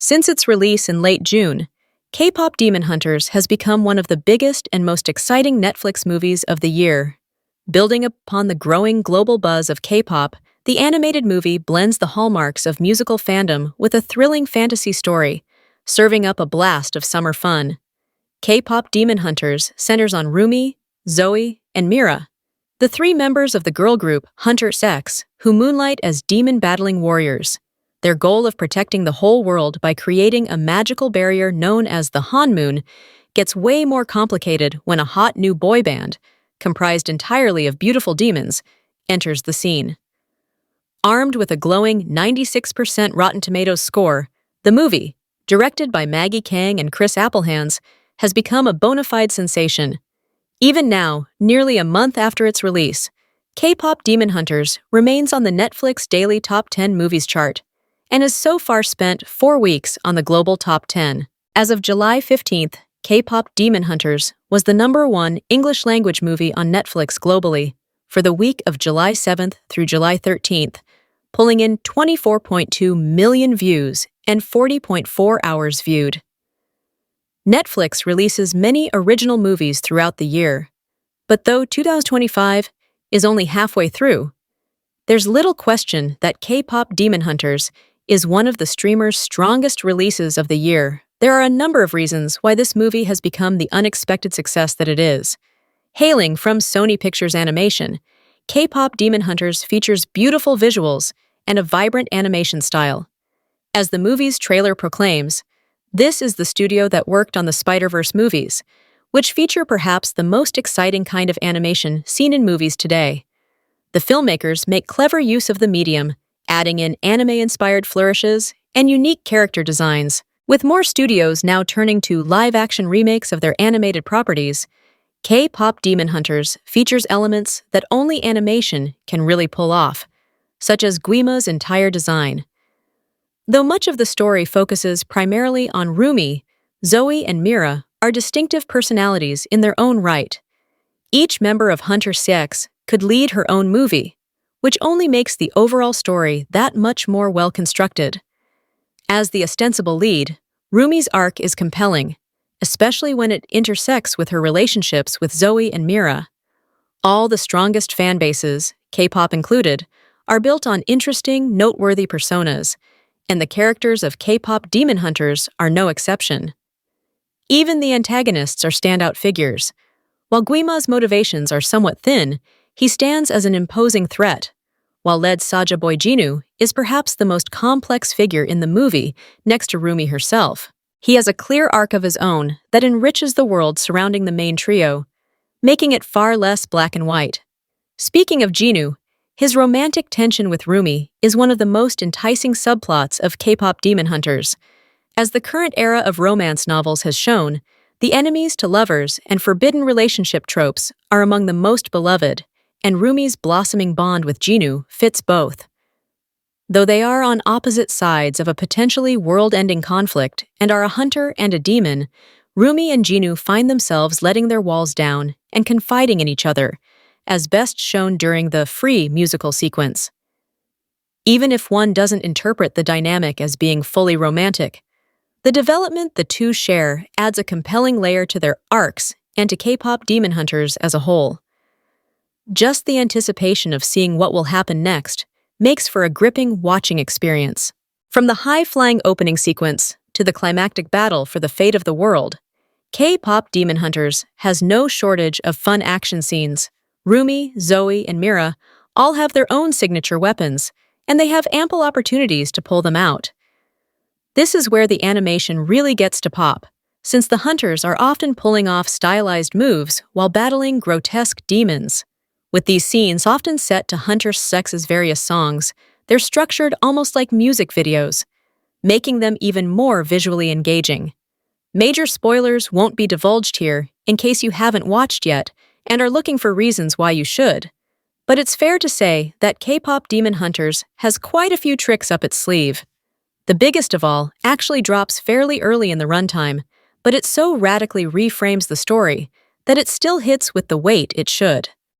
Since its release in late June, K-pop Demon Hunters has become one of the biggest and most exciting Netflix movies of the year. Building upon the growing global buzz of K-pop, the animated movie blends the hallmarks of musical fandom with a thrilling fantasy story, serving up a blast of summer fun. K-pop Demon Hunters centers on Rumi, Zoe, and Mira, the three members of the girl group Hunter X, who moonlight as demon-battling warriors. Their goal of protecting the whole world by creating a magical barrier known as the Hanmoon gets way more complicated when a hot new boy band, comprised entirely of beautiful demons, enters the scene. Armed with a glowing 96% Rotten Tomatoes score, the movie, directed by Maggie Kang and Chris Applehands, has become a bona fide sensation. Even now, nearly a month after its release, K-pop Demon Hunters remains on the Netflix Daily Top 10 Movies chart, and has so far spent 4 weeks on the global top 10. As of July 15th, K-pop Demon Hunters was the #1 English-language movie on Netflix globally for the week of July 7th through July 13th, pulling in 24.2 million views and 40.4 hours viewed. Netflix releases many original movies throughout the year, but though 2025 is only halfway through, there's little question that K-pop Demon Hunters is one of the streamer's strongest releases of the year. There are a number of reasons why this movie has become the unexpected success that it is. Hailing from Sony Pictures Animation, K-pop Demon Hunters features beautiful visuals and a vibrant animation style. As the movie's trailer proclaims, this is the studio that worked on the Spider-Verse movies, which feature perhaps the most exciting kind of animation seen in movies today. The filmmakers make clever use of the medium, adding in anime-inspired flourishes and unique character designs. With more studios now turning to live-action remakes of their animated properties, K-pop Demon Hunters features elements that only animation can really pull off, such as Guima's entire design. Though much of the story focuses primarily on Rumi, Zoe and Mira are distinctive personalities in their own right. Each member of Hunter X could lead her own movie, which only makes the overall story that much more well-constructed. As the ostensible lead, Rumi's arc is compelling, especially when it intersects with her relationships with Zoe and Mira. All the strongest fan bases, K-pop included, are built on interesting, noteworthy personas, and the characters of K-pop Demon Hunters are no exception. Even the antagonists are standout figures. While Guima's motivations are somewhat thin, he stands as an imposing threat, while lead Saja Boy Jinu is perhaps the most complex figure in the movie next to Rumi herself. He has a clear arc of his own that enriches the world surrounding the main trio, making it far less black and white. Speaking of Jinu, his romantic tension with Rumi is one of the most enticing subplots of K-pop Demon Hunters. As the current era of romance novels has shown, the enemies to lovers and forbidden relationship tropes are among the most beloved, and Rumi's blossoming bond with Jinu fits both. Though they are on opposite sides of a potentially world-ending conflict and are a hunter and a demon, Rumi and Jinu find themselves letting their walls down and confiding in each other, as best shown during the Free musical sequence. Even if one doesn't interpret the dynamic as being fully romantic, the development the two share adds a compelling layer to their arcs and to K-pop Demon Hunters as a whole. Just the anticipation of seeing what will happen next makes for a gripping watching experience. From the high-flying opening sequence to the climactic battle for the fate of the world, K-pop Demon Hunters has no shortage of fun action scenes. Rumi, Zoe, and Mira all have their own signature weapons, and they have ample opportunities to pull them out. This is where the animation really gets to pop, since the hunters are often pulling off stylized moves while battling grotesque demons. With these scenes often set to Hunter X's various songs, they're structured almost like music videos, making them even more visually engaging. Major spoilers won't be divulged here in case you haven't watched yet and are looking for reasons why you should. But it's fair to say that K-pop Demon Hunters has quite a few tricks up its sleeve. The biggest of all actually drops fairly early in the runtime, but it so radically reframes the story that it still hits with the weight it should.